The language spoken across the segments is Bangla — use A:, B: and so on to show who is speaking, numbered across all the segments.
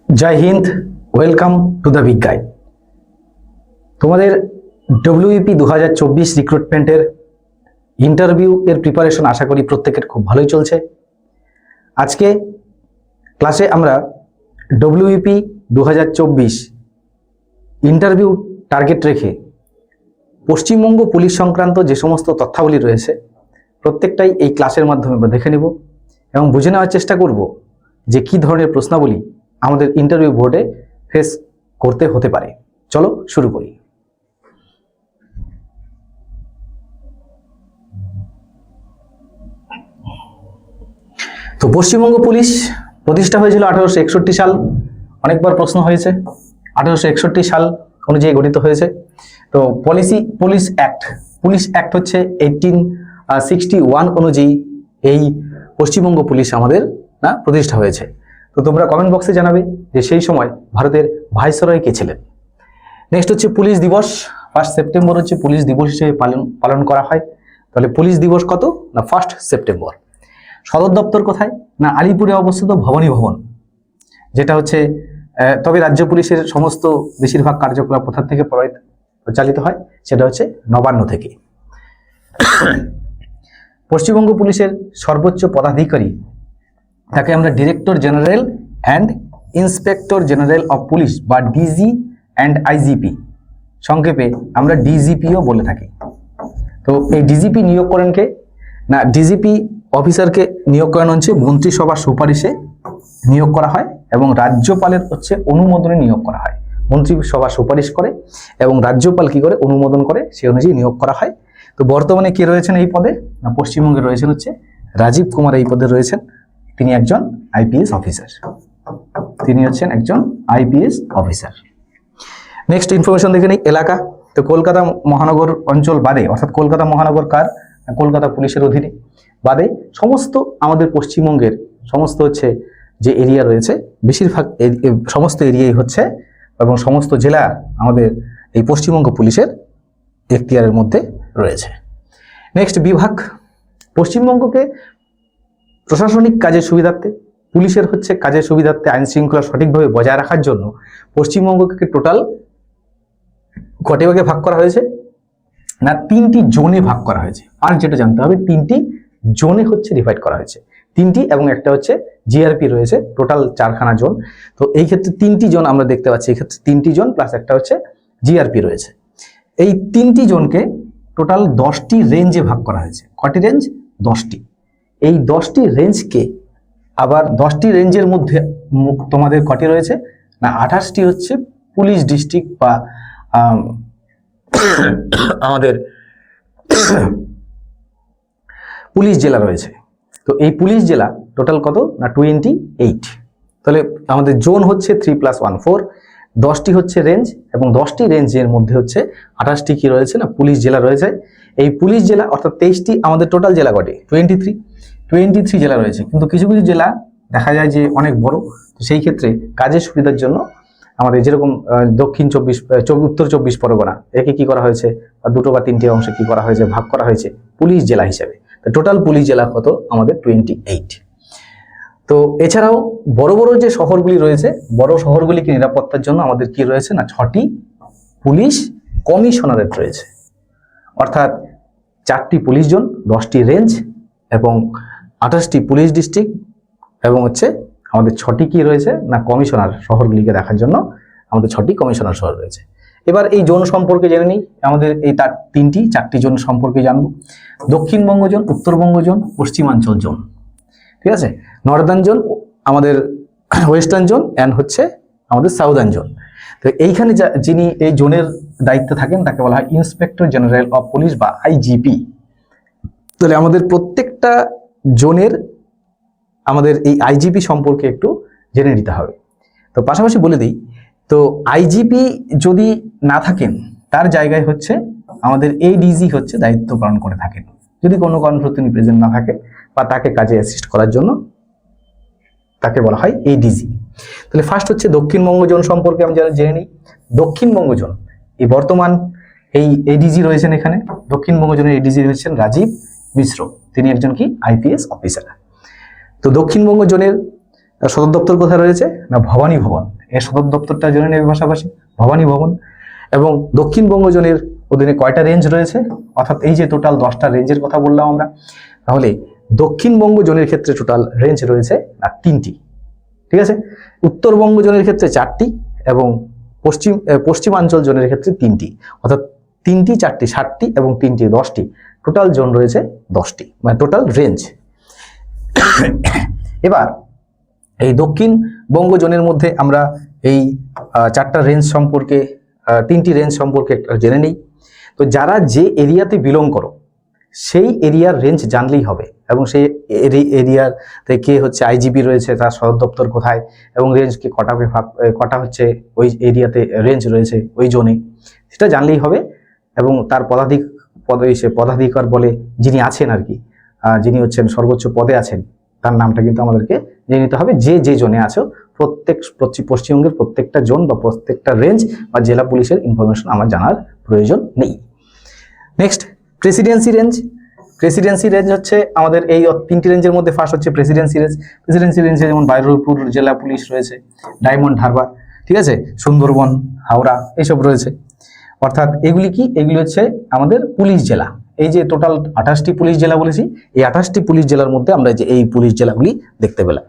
A: जय हिंद, welcome to the big guide. তোমাদের ডব্লিউইপি 2024 রিক্রুটমেন্টের ইন্টারভিউ এর প্রিপারেশন আশা করি প্রত্যেকের খুব ভালোই চলছে। আজকে ক্লাসে আমরা ডব্লিউইপি 2024 ইন্টারভিউ টার্গেট রেখে পশ্চিমবঙ্গ পুলিশ সংক্রান্ত যে সমস্ত তথ্যাবলী রয়েছে প্রত্যেকটাই এই ক্লাসের মাধ্যমে আমরা দেখে নেব এবং বুঝে নেওয়ার চেষ্টা করব যে কি ধরনের প্রশ্নাবলী আমাদের ইন্টারভিউ বোর্ডে ফেস করতে হতে পারে। চলো শুরু করি। তো পশ্চিমবঙ্গ পুলিশ প্রতিষ্ঠা হয়েছিল 1861 সাল। অনেকবার প্রশ্ন হয়েছে। 1861 সাল অনুযায়ী গঠিত হয়েছে। তো পুলিশ অ্যাক্ট হচ্ছে 1861 অনুযায়ী এই পশ্চিমবঙ্গ পুলিশ আমাদের প্রতিষ্ঠা হয়েছে। তো তোমরা কমেন্ট বক্সে জানাবে যে সেই সময় ভারতের ভাইসরয় কে ছিলেন। নেক্সট হচ্ছে পুলিশ দিবস। 1 সেপ্টেম্বর হচ্ছে পুলিশ দিবস হিসেবে পালন করা হয়। তাহলে পুলিশ দিবস কত না 1 সেপ্টেম্বর। সদর দপ্তর কোথায় না আলিপুরে অবস্থিত ভবানী ভবন, যেটা হচ্ছে তবে রাজ্য পুলিশের সমস্ত বেশিরভাগ কার্যকলাপ কোথা থেকে পরিচালিত হয় সেটা হচ্ছে নবান্ন থেকে। পশ্চিমবঙ্গ পুলিশের সর্বোচ্চ পদাধিকারী তাকে আমরা director general and inspector general of police বা ডিজি অ্যান্ড আইজিপি, সংক্ষেপে আমরা ডিজিপিও বলে থাকি। তো এই ডিজিপি নিয়োগ করেন কে না ডিজিপি অফিসারকে নিয়োগ করানো হচ্ছে মন্ত্রিসভার সুপারিশে নিয়োগ করা হয় এবং রাজ্যপালের হচ্ছে অনুমোদনে নিয়োগ করা হয়। মন্ত্রিসভা সুপারিশ করে এবং রাজ্যপাল কি করে অনুমোদন করে সেই অনুযায়ী নিয়োগ করা হয়। তো বর্তমানে কে রয়েছেন এই পদে না পশ্চিমবঙ্গে রয়েছেন হচ্ছে রাজীব কুমার এই পদে রয়েছেন। তিনি একজন আইপিএস অফিসার। তিনি হচ্ছেন একজন আইপিএস অফিসার। নেক্সট ইনফরমেশন দেখে নিই এলাকা। তো কলকাতা মহানগর অঞ্চল বাদে, অর্থাৎ কলকাতা মহানগর কার কলকাতা পুলিশের অধীনে বাদে সমস্ত আমাদের পশ্চিমবঙ্গের সমস্ত হচ্ছে যে এরিয়া রয়েছে বেশিরভাগ সমস্ত এরিয়াই হচ্ছে এবং সমস্ত জেলা আমাদের এই পশ্চিমবঙ্গ পুলিশের এখতিয়ারের মধ্যে রয়েছে। নেক্সট বিভাগ। পশ্চিমবঙ্গকে প্রশাসনিক কাজের সুবিধার্থে পুলিশের হচ্ছে কাজের সুবিধার্থে আইন শৃঙ্খলা সঠিকভাবে বজায় রাখার জন্য পশ্চিমবঙ্গকে টোটাল কটি ভাগে ভাগ করা হয়েছে না 3টি জোনে ভাগ করা হয়েছে। আর যেটা জানতে হবে 3টি জোনে হচ্ছে ডিভাইড করা হয়েছে। 3টি এবং একটা হচ্ছে জিআরপি রয়েছে, টোটাল 4খানা জোন। তো এই ক্ষেত্রে 3টি জোন আমরা দেখতে পাচ্ছি। এই ক্ষেত্রে 3টি জোন প্লাস একটা হচ্ছে জিআরপি রয়েছে। এই 3টি জোনকে টোটাল 10টি রেঞ্জে ভাগ করা হয়েছে। কটি রেঞ্জ? 10টি। এই 10টি রেঞ্জকে আবার 10টি রেঞ্জের মধ্যে তোমাদের কটি রয়েছে না 28টি হচ্ছে পুলিশ ডিস্ট্রিক্ট বা আমাদের পুলিশ জেলা রয়েছে। তো এই পুলিশ জেলা টোটাল কত না 28। তাহলে আমাদের জোন হচ্ছে 3+1 4। 10টি হচ্ছে রেঞ্জ এবং 10টি রেঞ্জের মধ্যে হচ্ছে 28টি কি রয়েছে না পুলিশ জেলা রয়েছে। এই পুলিশ জেলা অর্থাৎ 23টি আমাদের টোটাল জেলা কটি 23 জেলা রয়েছে। কিন্তু কিছু কিছু জেলা দেখা যায় যে অনেক বড়। তো সেই ক্ষেত্রে কাজের সুবিধার জন্য আমাদের যেরকম উত্তর 24 পরগনা একে কি করা হয়েছে বা 2 বা 3টে অংশে কি করা হয়েছে ভাগ করা হয়েছে পুলিশ জেলা হিসেবে। তো টোটাল পুলিশ জেলা কত আমাদের 28। তো এছাড়াও বড় বড় যে শহরগুলি রয়েছে বড় শহরগুলিকে নিরাপত্তার জন্য আমাদের কি রয়েছে না 6টি পুলিশ কমিশনারেট রয়েছে। অর্থাৎ 4টি পুলিশ জোন, 10টি রেঞ্জ এবং 28টি পুলিশ ডিস্ট্রিক্ট এবং হচ্ছে আমাদের 6টি কি রয়েছে না কমিশনার শহরগুলিকে দেখার জন্য আমাদের 6টি কমিশনার শহর রয়েছে। এবার এই জোন সম্পর্কে জেনে নিই। আমাদের এই 4টি জোন সম্পর্কে জানবো। Dakshinbanga zone, Uttarbanga zone, Paschimanchal zone, ঠিক আছে। নর্দার্ন জোন, আমাদের ওয়েস্টার্ন জোন অ্যান্ড হচ্ছে আমাদের সাউদার্ন জোন। তো এইখানে যিনি এই জোনের দায়িত্বে থাকেন তাকে বলা হয় ইন্সপেক্টর জেনারেল অফ পুলিশ বা আইজিপি। তাহলে আমাদের প্রত্যেকটা জোনের আমাদের এই আইজিপি সম্পর্কে একটু জেনে নিতে হবে। তো পাশাপাশি বলে দিই, তো আইজিপি যদি না থাকেন তার জায়গায় হচ্ছে আমাদের এডিজি হচ্ছে দায়িত্ব পালন করে থাকেন যদি কোনো কারণে তিনি প্রেজেন্ট না থাকে বা তাকে কাজে অ্যাসিস্ট করার জন্য তাকে বলা হয় এডিজি। তাহলে ফার্স্ট হচ্ছে দক্ষিণবঙ্গ জোন সম্পর্কে আমি জেনে নিই। দক্ষিণবঙ্গ জোন এই বর্তমান এই এডিজি রয়েছেন এখানে। দক্ষিণবঙ্গ জোনের এডিজি রয়েছেন রাজীব মিশ্র। তিনি একজন কি আইপিএস অফিসার। তো দক্ষিণবঙ্গ জোনের সদর দপ্তর কোথায় রয়েছে না ভবানী ভবন। এর সদর দপ্তরটা জেনে নেবে পাশাপাশি, ভবানী ভবন। এবং দক্ষিণবঙ্গ জোনের অধীনে কয়টা রেঞ্জ রয়েছে, অর্থাৎ এই যে টোটাল 10টা রেঞ্জের কথা বললাম আমরা, তাহলে দক্ষিণবঙ্গ জোনের ক্ষেত্রে টোটাল রেঞ্জ রয়েছে না 3টি, ঠিক আছে। উত্তরবঙ্গ জোনের ক্ষেত্রে 4টি এবং পশ্চিমাঞ্চল জোনের ক্ষেত্রে 3টি, অর্থাৎ 3টি 4টি 7টি এবং 3টি 10টি, টোটাল জোন রয়েছে 10টি, মানে টোটাল রেঞ্জ। এবার এই দক্ষিণবঙ্গ জোনের মধ্যে আমরা এই 4টা রেঞ্জ সম্পর্কে 3টি রেঞ্জ সম্পর্কে জেনে নিই। তো যারা যে এরিয়াতে বিলং করো সেই এরিয়ার রেঞ্জ জানলেই হবে, এবং সেই এরিয়াতে কে হচ্ছে আইজিপি রয়েছে, তার সদর দপ্তর কোথায়, এবং রেঞ্জকে কটা হচ্ছে ওই এরিয়াতে রেঞ্জ রয়েছে ওই জোনে, সেটা জানলেই হবে। এবং তার পদাধিকার বলে যিনি আছেন আর কি, যিনি হচ্ছেন সর্বোচ্চ পদে আছেন, তার নামটা কিন্তু আমাদেরকে জেনে নিতে হবে। যে যে জোনে আছো পশ্চিমবঙ্গের প্রত্যেকটা জোন বা প্রত্যেকটা রেঞ্জ বা জেলা পুলিশের ইনফরমেশন আমার জানার প্রয়োজন নেই। Next, Presidency range. Presidency range হচ্ছে আমাদের এই 3টি রেঞ্জের মধ্যে ফার্স্ট হচ্ছে প্রেসিডেন্সি রেঞ্জ। প্রেসিডেন্সি রেঞ্জে যেমন বারুইপুর জেলা পুলিশ রয়েছে, ডায়মন্ড হারবার, ঠিক আছে, সুন্দরবন, হাওড়া, এইসব রয়েছে। অর্থাৎ এগুলি কি, এগুলি হচ্ছে আমাদের পুলিশ জেলা। এই যে টোটাল 28টি পুলিশ জেলা বলেছি, এই 28টি পুলিশ জেলার মধ্যে আমরা যে এই পুলিশ জেলাগুলি দেখতে পেলাম।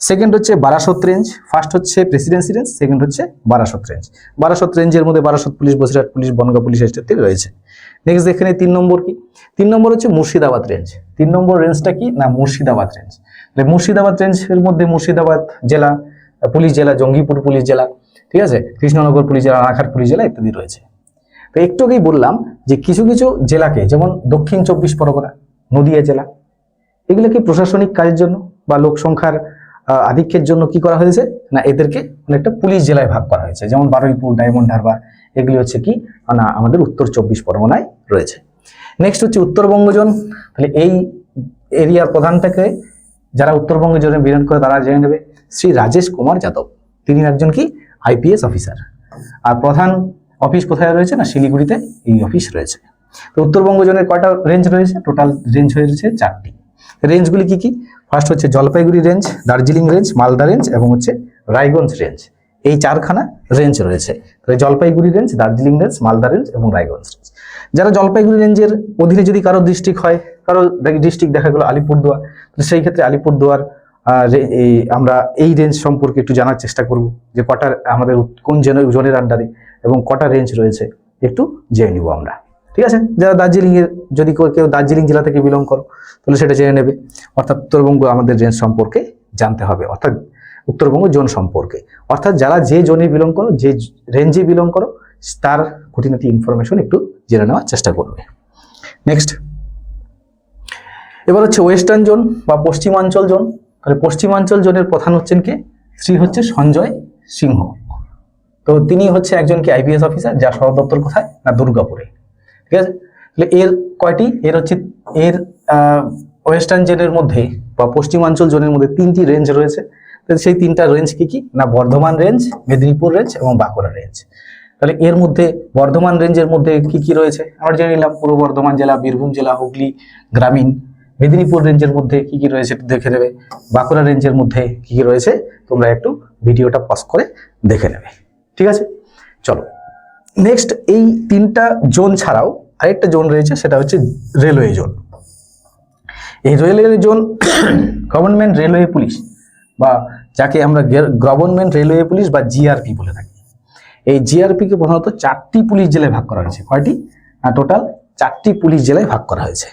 A: সেকেন্ড হচ্ছে বারাসত রেঞ্জ। ফার্স্ট হচ্ছে প্রেসিডেন্সি রেঞ্জ, সেকেন্ড হচ্ছে বারাসত রেঞ্জ। বারাসত রেঞ্জের মধ্যে Barasat police, Basirhat police, Bongaon police ইত্যাদি রয়েছে। নেক্সট এখানে 3 নম্বর কি, 3 নম্বর হচ্ছে মুর্শিদাবাদ রেঞ্জ। 3 নম্বর রেঞ্জটা কি না, মুর্শিদাবাদ রেঞ্জ। মুর্শিদাবাদ রেঞ্জের মধ্যে মুর্শিদাবাদ জেলা পুলিশ জেলা, জঙ্গিপুর পুলিশ জেলা, ঠিক আছে, কৃষ্ণনগর পুলিশ জেলা, রানাঘাট পুলিশ জেলা ইত্যাদি রয়েছে। তো একটু আগেই বললাম যে কিছু কিছু জেলাকে, যেমন দক্ষিণ 24 পরগনা, নদিয়া জেলা, এগুলোকে প্রশাসনিক কাজের জন্য বা লোক সংখ্যার আধিক্যের জন্য কি করা হয়েছে না, এদেরকে অনেকটা পুলিশ জেলায় ভাগ করা হয়েছে। যেমন বারুইপুর, ডায়মন্ড হারবার, এগুলি হচ্ছে কি না আমাদের উত্তর 24 পরগনায় রয়েছে। নেক্সট হচ্ছে উত্তরবঙ্গ জোন। তাহলে এই এরিয়ার প্রধানটাকে যারা উত্তরবঙ্গ জোনে বিলং করে তারা জেনে নেবে, শ্রী রাজেশ কুমার যাদব। তিনি একজন কি আইপিএস অফিসার। আর প্রধান অফিস কোথায় রয়েছে না, শিলিগুড়িতে এই অফিস রয়েছে। তো উত্তরবঙ্গ জোনের কয়টা রেঞ্জ রয়েছে, টোটাল রেঞ্জ হয়েছে 4টি। রেঞ্জগুলি কি কি, ফার্স্ট হচ্ছে Jalpaiguri range, Darjeeling range, Malda range এবং হচ্ছে রায়গঞ্জ রেঞ্জ। এই 4খানা রেঞ্জ রয়েছে। তাহলে Jalpaiguri range, Darjeeling range, Malda range এবং রায়গঞ্জ রেঞ্জ। যারা জলপাইগুড়ি রেঞ্জের অধীনে যদি কারো ডিস্ট্রিক্ট হয়, কারো ডিস্ট্রিক্ট দেখা গেলো আলিপুরদুয়ার, তো সেই ক্ষেত্রে আলিপুরদুয়ার আমরা এই রেঞ্জ সম্পর্কে একটু জানার চেষ্টা করব, যে কটা আমাদের কোন জোনের আন্ডারে এবং কটা রেঞ্জ রয়েছে একটু জেনে নিব আমরা, ঠিক আছে। যারা দার্জিলিংয়ের, যদি কেউ দার্জিলিং জেলা থেকে বিলং করো তাহলে সেটা জেনে নেবে। অর্থাৎ উত্তরবঙ্গ আমাদের রেঞ্জ সম্পর্কে জানতে হবে, অর্থাৎ উত্তরবঙ্গ জোন সম্পর্কে, অর্থাৎ যারা যে জোনে বিলং করো, যে রেঞ্জে বিলং করো, তার খুঁটিনাটি ইনফরমেশন একটু জেনে নেওয়ার চেষ্টা করবে। নেক্সট, এবার হচ্ছে ওয়েস্টার্ন জোন বা পশ্চিমাঞ্চল জোন। তাহলে পশ্চিমাঞ্চল জোনের প্রধান হচ্ছেন কে, শ্রী হচ্ছে সঞ্জয় সিংহ। তো তিনি হচ্ছে একজন কি আইপিএস অফিসার, যার সদর দপ্তর কোথায় না দুর্গাপুরে, ঠিক আছে। তাহলে এর কয়টি, এর হচ্ছে এর ওয়েস্টার্ন জোনের মধ্যে বা পশ্চিমাঞ্চল জোনের মধ্যে 3টি রেঞ্জ রয়েছে। সেই 3টা রেঞ্জ কি কি না, বর্ধমান রেঞ্জ, মেদিনীপুর রেঞ্জ এবং বাঁকুড়া রেঞ্জ। তাহলে এর মধ্যে বর্ধমান রেঞ্জের মধ্যে কি কি রয়েছে আমরা জেনে নিলাম, পূর্ব বর্ধমান জেলা, বীরভূম জেলা, হুগলি গ্রামীণ। মেদিনীপুর রেঞ্জের মধ্যে কি কি রয়েছে একটু দেখে নেবে। বাঁকুড়া রেঞ্জের মধ্যে কি কি রয়েছে তোমরা একটু ভিডিওটা পজ করে দেখে নেবে, ঠিক আছে। চলো নেক্সট, এই 3টা জোন ছাড়াও আরেকটা জোন রয়েছে, সেটা হচ্ছে রেলওয়ে জোন। এই railway zone government railway police, বা যাকে আমরা গভর্নমেন্ট রেলওয়ে পুলিশ বা জিআরপি বলে থাকি। এই জিআরপিকে প্রধানত 4টি পুলিশ জেলায় ভাগ করা হয়েছে। কয়টি না, টোটাল 4টি পুলিশ জেলায় ভাগ করা হয়েছে।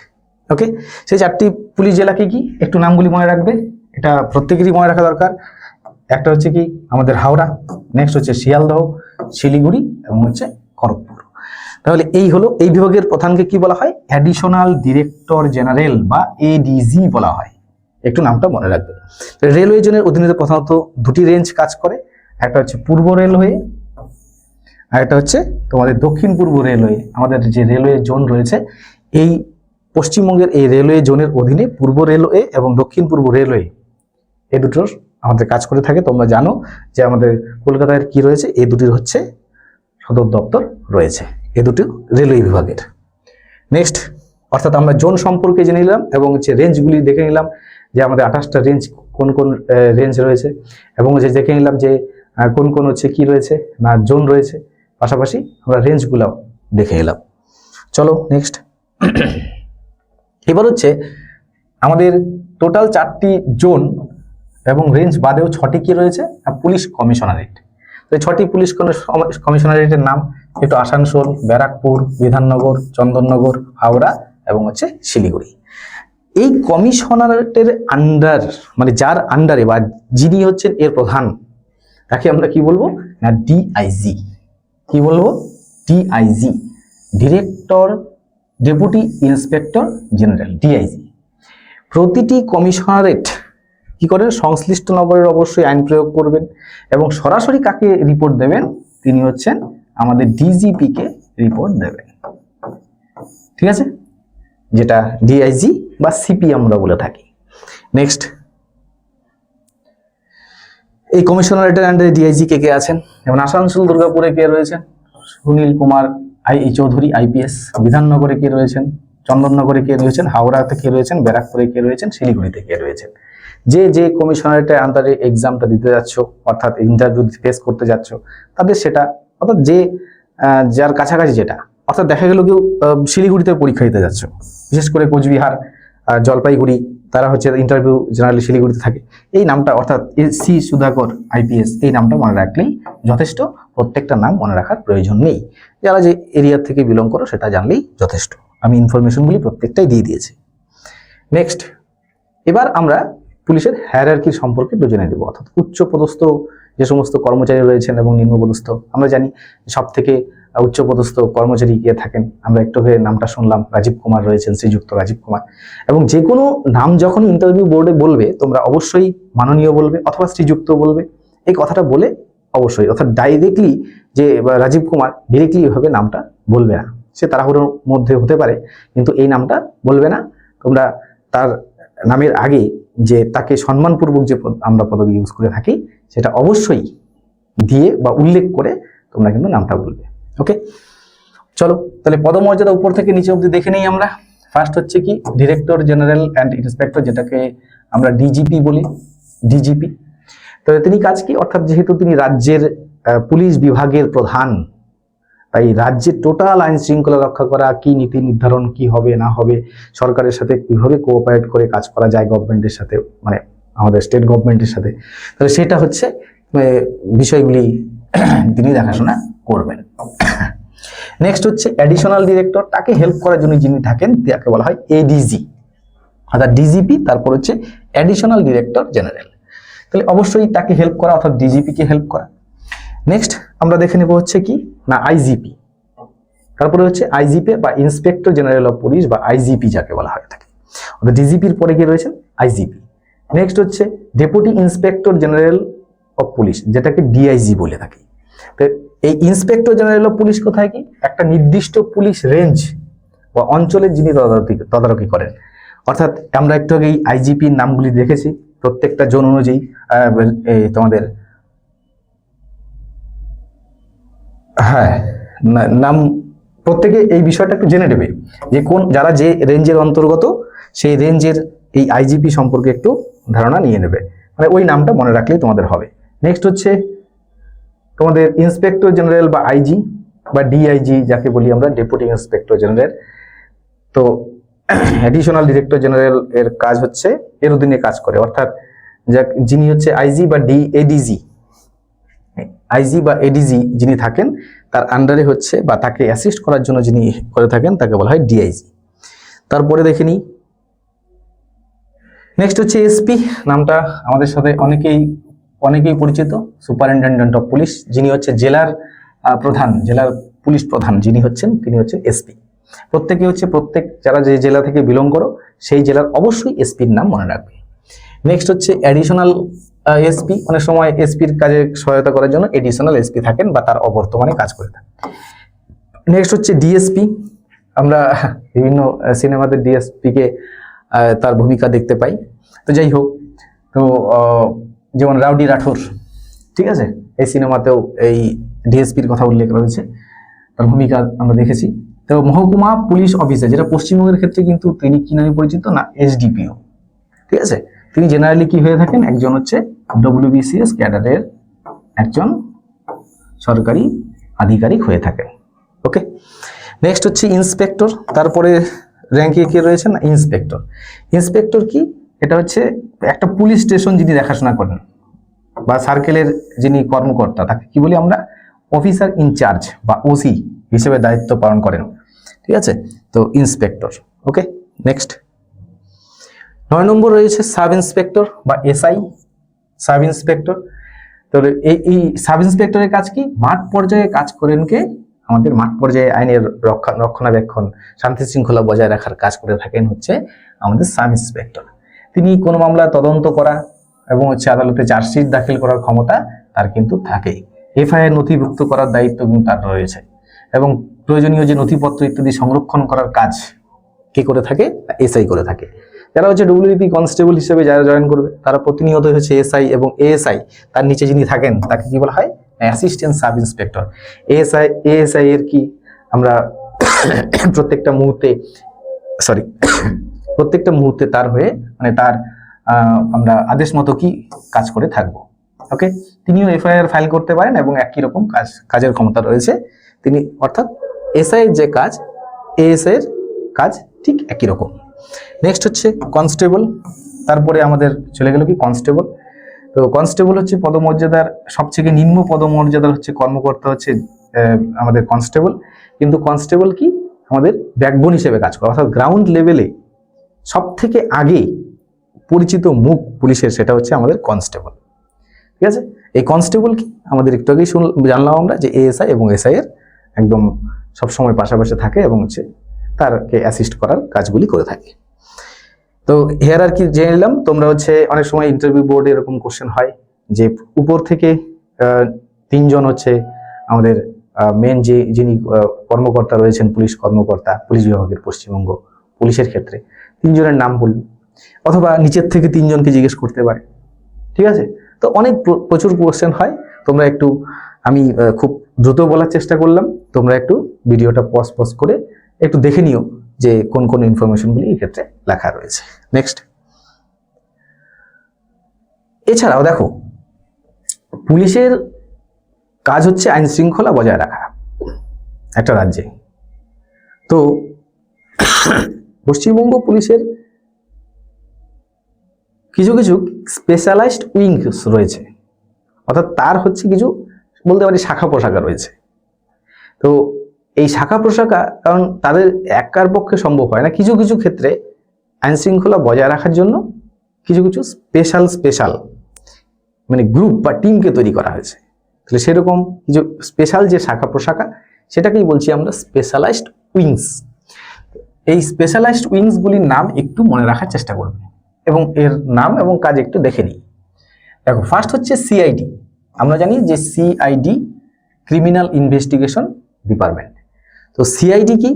A: ওকে, সেই 4টি পুলিশ জেলা কি কি একটু নামগুলি মনে রাখবে, এটা প্রত্যেকেরই মনে রাখা দরকার। একটা হচ্ছে কি আমাদের হাওড়া, নেক্সট হচ্ছে শিয়ালদহ, শিলিগুড়ি এবং হচ্ছে খড়গপুর। তাহলে এই হলো এই বিভাগের প্রধানকে কি বলা হয়, অ্যাডিশনাল ডিরেক্টর জেনারেল বা এডিজি বলা হয়, একটু নামটা মনে রাখবে। রেলওয়ে জোনের অধীনে প্রধানত 2টি রেঞ্জ কাজ করে, একটা হচ্ছে পূর্ব রেলওয়ে আর একটা হচ্ছে তোমাদের দক্ষিণ পূর্ব রেলওয়ে। আমাদের যে রেলওয়ে জোন রয়েছে, এই পশ্চিমবঙ্গের এই রেলওয়ে জোনের অধীনে পূর্ব রেলওয়ে এবং দক্ষিণ পূর্ব রেলওয়ে এই দুটোর আমাদের কাজ করে থাকে। তোমরা জানো যে আমাদের কলকাতায় কি রয়েছে, এই দুটির হচ্ছে সদর দপ্তর রয়েছে, এই দুটি রেলওয়ে বিভাগের। নেক্সট, অর্থাৎ আমরা জোন সম্পর্কে জেনে নিলাম এবং হচ্ছে রেঞ্জগুলি দেখে নিলাম, যে আমাদের 28টা রেঞ্জ কোন কোন রেঞ্জ রয়েছে, এবং যে দেখে নিলাম যে কোন কোন হচ্ছে কি রয়েছে না জোন রয়েছে, পাশাপাশি আমরা রেঞ্জগুলো দেখে এলাম। চলো নেক্সট। এবার হচ্ছে আমাদের টোটাল 4টি জোন এবং রেঞ্জ বাদেও 6টি কি রয়েছে, পুলিশ কমিশনারেট। তো 6টি পুলিশ কমিশনারেটের নাম একটু আসানসোল, ব্যারাকপুর, বিধাননগর, চন্দননগর, হাওড়া এবং হচ্ছে শিলিগুড়ি। এই কমিশনারেটের আন্ডার মানে যার আন্ডারে বা যিনি হচ্ছেন এর প্রধান, তাকে আমরা কি বলবো না ডিআইজি। কি বলবো? DIG, director deputy inspector general, DIG. প্রতিটি কমিশনারেট কি করেন, সংশ্লিষ্ট নগরের অবশ্যই আইন প্রয়োগ করবেন এবং সরাসরি কাকে রিপোর্ট দেবেন, তিনি হচ্ছেন আমাদের ডিজিপি কে রিপোর্ট দেবেন। ঠিক আছে, যেটা ডিআইজি বা সিপি আমরা বলে থাকি। নেক্সট, এই কমিশনারেটের আন্ডারে ডিআইজি কে কে আছেন, যেমন আসানসোল দুর্গাপুরে কে রয়েছেন, সুনীল কুমার চৌধুরী আইপিএস। বিধাননগরে কে রয়েছেন, চন্দননগরে কে রয়েছেন, হাওড়াতে কে রয়েছেন, ব্যারাকপুরে কে রয়েছেন, শিলিগুড়িতে কে রয়েছেন। যে যে কমিশনারেটের আন্ডারে এক্সামটা দিতে যাচ্ছ, অর্থাৎ ইন্টারভিউ ফেস করতে যাচ্ছ, তাদের সেটা অর্থাৎ যে যার কাছাকাছি যেটা, অর্থাৎ দেখা গেল কেউ শিলিগুড়িতে পরীক্ষা দিতে যাচ্ছ, বিশেষ করে কোচবিহার, জলপাইগুড়ি, তারা হচ্ছে ইন্টারভিউ জেনারেলি শিলিগুড়িতে থাকে। এই নামটা অর্থাৎ সি সুধাকর আইপিএস, এই নামটা মনে রাখলেই যথেষ্ট। প্রত্যেকটা নাম মনে রাখার প্রয়োজন নেই, যারা যে এরিয়া থেকে বিলং করো সেটা জানলেই যথেষ্ট। আমি ইনফরমেশনগুলি প্রত্যেকটাই দিয়ে দিয়েছি। নেক্সট, এবার আমরা পুলিশের হায়ারার্কি সম্পর্কে একটু জেনে নেব, অর্থাৎ উচ্চ পদস্থ যে সমস্ত কর্মচারী রয়েছেন এবং নিম্ন পদস্থ। আমরা জানি সব থেকে উচ্চ পদস্থ কর্মচারী গিয়ে থাকেন, আমরা একটু হয়ে নামটা শুনলাম, রাজীব কুমার রয়েছেন, শ্রীযুক্ত রাজীব কুমার। এবং যে কোনো নাম যখন ইন্টারভিউ বোর্ডে বলবে, তোমরা অবশ্যই মাননীয় বলবে অথবা শ্রীযুক্ত বলবে। এই কথাটা বলে অবশ্যই, অর্থাৎ ডাইরেক্টলি যে রাজীব কুমার ডিরেক্টলি এভাবে নামটা বলবে না, সে তাড়াহুড়োর মধ্যে হতে পারে, কিন্তু এই নামটা বলবে না তোমরা। তার নামের আগে যে তাকে সম্মানপূর্বক যে আমরা পদবি ইউজ করে থাকি, সেটা অবশ্যই দিয়ে বা উল্লেখ করে তোমরা কিন্তু নামটা বলবে। ওকে, চলো তাহলে পদমর্যাদা উপর থেকে নিচে অবধি দেখে নেই আমরা। ফার্স্ট হচ্ছে কি ডিরেক্টর জেনারেল অ্যান্ড ইন্সপেক্টর, যেটাকে আমরা ডিজিপি বলি, ডিজিপি। তো তিনি কাজ কি, অর্থাৎ যেহেতু তিনি রাজ্যের পুলিশ বিভাগের প্রধান, তাই রাজ্যের টোটাল আইন শৃঙ্খলা রক্ষা করা, কি নীতি নির্ধারণ কি হবে না হবে, সরকারের সাথে কিভাবে কোঅপারেট করে কাজ করা যায় গভর্নমেন্টের সাথে, মানে আমাদের স্টেট গভর্নমেন্টের সাথে, তাহলে সেটা হচ্ছে বিষয়গুলি তিনি দেখাশোনা করবেন। নেক্সট হচ্ছে অ্যাডিশনাল ডিরেক্টর, তাকে হেল্প করার জন্য যিনি থাকেন তাকে বলা হয় এডিজি, অর্থাৎ ডিজিপি, তারপর হচ্ছে অ্যাডিশনাল ডিরেক্টর জেনারেল। তাহলে অবশ্যই তাকে হেল্প করা, অর্থাৎ ডিজিপি কে হেল্প করা। নেক্সট আমরা দেখে নেব হচ্ছে কি না আইজিপি, তারপরে হচ্ছে আইজিপি বা ইন্সপেক্টর জেনারেল অফ পুলিশ বা আইজিপি যাকে বলা হয়ে থাকে, অর্থাৎ ডিজিপির পরে কি রয়েছেন আইজিপি। নেক্সট হচ্ছে deputy inspector general of police, যেটাকে ডিআইজি বলে থাকি। তো এই ইন্সপেক্টর জেনারেল অফ পুলিশ কোথায় কি, একটা নির্দিষ্ট পুলিশ রেঞ্জ বা অঞ্চলের যিনি তদারকি করেন, অর্থাৎ আমরা একটু আগে এই আইজিপির নামগুলি দেখেছি, প্রত্যেকটা জোন অনুযায়ী তোমাদের নাম প্রত্যেকে এই বিষয়টা একটু জেনে নেবে যে কোন যারা যে রেঞ্জের অন্তর্গত, সেই রেঞ্জের এই আইজিপি সম্পর্কে একটু ধারণা নিয়ে নেবে, মানে ওই নামটা মনে রাখলেই তোমাদের হবে। নেক্সট হচ্ছে তোমাদের ইন্সপেক্টর জেনারেল বা আইজি বা ডিআইজি যাকে বলি আমরা, ডেপুটি ইন্সপেক্টর জেনারেল। তো অ্যাডিশনাল ডিরেক্টর জেনারেল এর কাজ হচ্ছে এর অধীনে কাজ করে, অর্থাৎ যিনি হচ্ছে আইজি বা এডিজি, আইজি বা এডিজি যিনি থাকেন তার আন্ডারে হচ্ছে বা তাকে অ্যাসিস্ট করার জন্য যিনি করে থাকেন তাকে বলা হয় ডিআইজি। তারপরে দেখে নিই, নেক্সট হচ্ছে এসপি, নামটা আমাদের সাথে অনেকেই পরিচিত, সুপারিনটেন্ডেন্ট অফ পুলিশ, যিনি হচ্ছে জেলার প্রধান, জেলার পুলিশ প্রধান যিনি হচ্ছেন তিনি হচ্ছেন এসপি। প্রত্যেক যারা যে জেলা থেকে বিলং করো সেই জেলার অবশ্যই এসপির নাম মনে রাখবে। নেক্সট হচ্ছে অ্যাডিশনাল এসপি, অনেক সময় এসপির কাজে সহায়তা করার জন্য এডিশনাল এসপি থাকেন বা তার অবর্তমানে কাজ করে থাকেন। নেক্সট হচ্ছে ডিএসপি, আমরা বিভিন্ন সিনেমাতে ডিএসপি কে তার ভূমিকা দেখতে পাই। তো যাই হোক, তো যেমন রাউডি রাঠোর, ঠিক আছে, এই সিনেমাতেও এই ডিএসপির কথা উল্লেখ রয়েছে, তার ভূমিকা আমরা দেখেছি। তো মহকুমা পুলিশ অফিসার, যেটা পশ্চিমবঙ্গের ক্ষেত্রে কিন্তু তিনি কি নামে পরিচিত না এসডিপিও, ঠিক আছে। তিনি জেনারেলি কি হয়ে থাকেন, একজন হচ্ছে ডব্লিউবিসিএস ক্যাডারের একজন সরকারি আধিকারিক হয়ে থাকেন। ওকে, নেক্সট হচ্ছে ইন্সপেক্টর। তারপরে র্যাঙ্কে কে রয়েছেন? ইন্সপেক্টর। ইন্সপেক্টর কি? এটা হচ্ছে একটা পুলিশ স্টেশন যিনি দেখাশোনা করেন বা সার্কেলের যিনি কর্মকর্তা, তাকে কি বলি আমরা? অফিসার ইনচার্জ বা ওসি হিসেবে দায়িত্ব পালন করেন। ঠিক আছে, তো ইন্সপেক্টর। ওকে, নেক্সট 9 নম্বর রয়েছে সাব ইন্সপেক্টর বা এসআই। সাব ইন্সপেক্টর, তো এই সাব ইন্সপেক্টরের কাজ কি? মাঠ পর্যায়ে কাজ করেন কে? আমাদের মাঠ পর্যায়ে আইনের রক্ষণাবেক্ষণ, শান্তি শৃঙ্খলা বজায় রাখার কাজ করে থাকেন হচ্ছে আমাদের সাব ইন্সপেক্টর। তিনি কোনো মামলা তদন্ত করা এবং হচ্ছে আদালতে চার্জশিট দাখিল করার ক্ষমতা তার কিন্তু থাকে। এফআইআর নথিভুক্ত করার দায়িত্ব কিন্তু তার রয়েছে এবং প্রয়োজনীয় যে নথিপত্র ইত্যাদি সংরক্ষণ করার কাজ কে করে থাকে? এসআই করে থাকে। যারা হচ্ছে ডব্লিউপি কনস্টেবল হিসেবে যারা জয়েন করবে তারা প্রতিনিয়ত হচ্ছে এসআই এবং এএসআই, তার নিচে যিনি থাকেন তাকে কি বলা হয়? Assistant sub inspector. এএসআই এর কি আমরা প্রত্যেকটা মুহূর্তে তার হয়ে মানে তার আমরা আদেশ মতো কি কাজ করে থাকবো। ওকে, তিনিও এফআইআর ফাইল করতে পারেন এবং একই রকম কাজের ক্ষমতা রয়েছে তিনি, অর্থাৎ এসআই এর যে কাজ এএসআই এর কাজ ঠিক একই রকম। নেক্সট হচ্ছে কনস্টেবল। তারপরে আমাদের চলে গেল কি কনস্টেবল। তো কনস্টেবল হচ্ছে পদমর্যাদার সবথেকে নিম্ন পদমর্যাদার হচ্ছে কর্মকর্তা হচ্ছে আমাদের কনস্টেবল। কিন্তু কনস্টেবল কি? আমাদের ব্যাকবোন হিসেবে কাজ করে, অর্থাৎ গ্রাউন্ড লেভেলে সব থেকে আগে পরিচিত মুখ পুলিশের সেটা হচ্ছে আমাদের কনস্টেবল। ঠিক আছে, এই কনস্টেবল কি? আমাদের একটু আগেই জানলাম আমরা যে এএসআই এবং এসআই এর একদম সবসময় পাশাপাশি থাকে এবং হচ্ছে তারকে অ্যাসিস্ট করার কাজগুলি করে থাকে। তো হেয়ার আর কি জেনে নিলাম। তোমরা হচ্ছে অনেক সময় ইন্টারভিউ বোর্ডে এরকম কোশ্চেন হয় যে উপর থেকে 3 জন হচ্ছে আমাদের মেন যিনি কর্মকর্তা রয়েছেন, পুলিশ কর্মকর্তা, পুলিশ বিভাগের পশ্চিমবঙ্গ পুলিশের ক্ষেত্রে 3 জনের নাম বলুন, অথবা নিচের থেকে 3 জনকে জিজ্ঞেস করতে পারে। ঠিক আছে, তো অনেক প্রচুর কোশ্চেন হয়। তোমরা একটু, আমি খুব দ্রুত বলার চেষ্টা করলাম, তোমরা একটু ভিডিওটা পজ করে একটু দেখে নিও যে কোন কোন ইনফরমেশনগুলি এই ক্ষেত্রে লেখা রয়েছে। নেক্সট, এছাড়াও দেখো পুলিশের কাজ হচ্ছে আইন শৃঙ্খলা বজায় রাখা একটা রাজ্যে। তো পশ্চিমবঙ্গ পুলিশের কিছু কিছু স্পেশালাইজড উইংস রয়েছে, অর্থাৎ তার হচ্ছে কিছু বলতে পারি শাখা প্রশাখা রয়েছে। তো এই শাখা প্রশাখা, কারণ তাদের একার পক্ষে সম্ভব হয় না, কিছু কিছু ক্ষেত্রে আইন শৃঙ্খলা বজায় রাখার জন্য কিছু কিছু স্পেশাল মানে গ্রুপ বা টিমকে তৈরি করা হয়েছে। তাহলে সেরকম কিছু স্পেশাল যে শাখা প্রশাখা সেটাকেই বলছি আমরা স্পেশালাইজড উইংস। এই স্পেশালাইজড উইংসগুলির নাম একটু মনে রাখার চেষ্টা করবে এবং এর নাম এবং কাজ একটু দেখে নিই। দেখো, ফার্স্ট হচ্ছে সিআইডি। আমরা জানি যে সিআইডি ক্রিমিনাল ইনভেস্টিগেশন ডিপার্টমেন্ট। তো সিআইডি কি?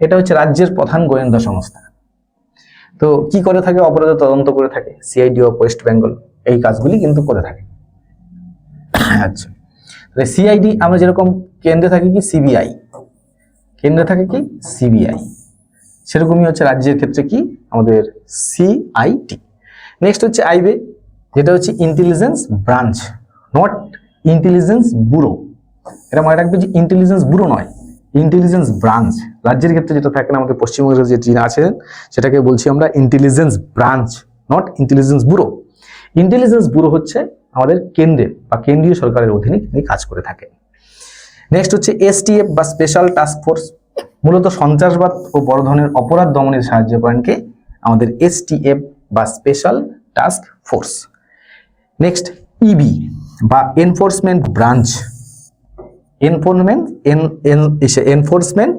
A: এটা হচ্ছে রাজ্যের প্রধান গোয়েন্দা সংস্থা। তো কি করে থাকে? অপরাধের তদন্ত করে থাকে সিআইডি অফ ওয়েস্ট বেঙ্গল, এই কাজগুলি কিন্তু করে থাকে। আচ্ছা, সিআইডি আমরা যেরকম কেন্দ্রে থাকে কি সিবিআই, কেন্দ্রে থাকে কি সিবিআই, সেরকমই হচ্ছে রাজ্যের ক্ষেত্রে কি আমাদের সিআইডি। নেক্সট হচ্ছে আইবে, যেটা হচ্ছে intelligence branch, not intelligence bureau. এটা মনে রাখবে যে ইন্টেলিজেন্স ব্যুরো নয়, ইন্টেলিজেন্স ব্রাঞ্চ। রাজ্যের ক্ষেত্রে যেটা থাকে না আমাদের পশ্চিমবঙ্গের যে যিনি আছেন সেটাকে বলছি আমরা intelligence branch, not intelligence bureau. Intelligence bureau হচ্ছে আমাদের কেন্দ্রে বা কেন্দ্রীয় সরকারের অধীনে তিনি কাজ করে থাকেন। নেক্সট হচ্ছে এসটিএফ বা স্পেশাল টাস্ক ফোর্স, মূলত সন্ত্রাসবাদ ও বড় ধরনের অপরাধ দমনে সাহায্য করেন কে? আমাদের এসটিএফ বা স্পেশাল টাস্ক ফোর্স। নেক্সট ইবি বা এনফোর্সমেন্ট ব্রাঞ্চ, এনফোর্সমেন্ট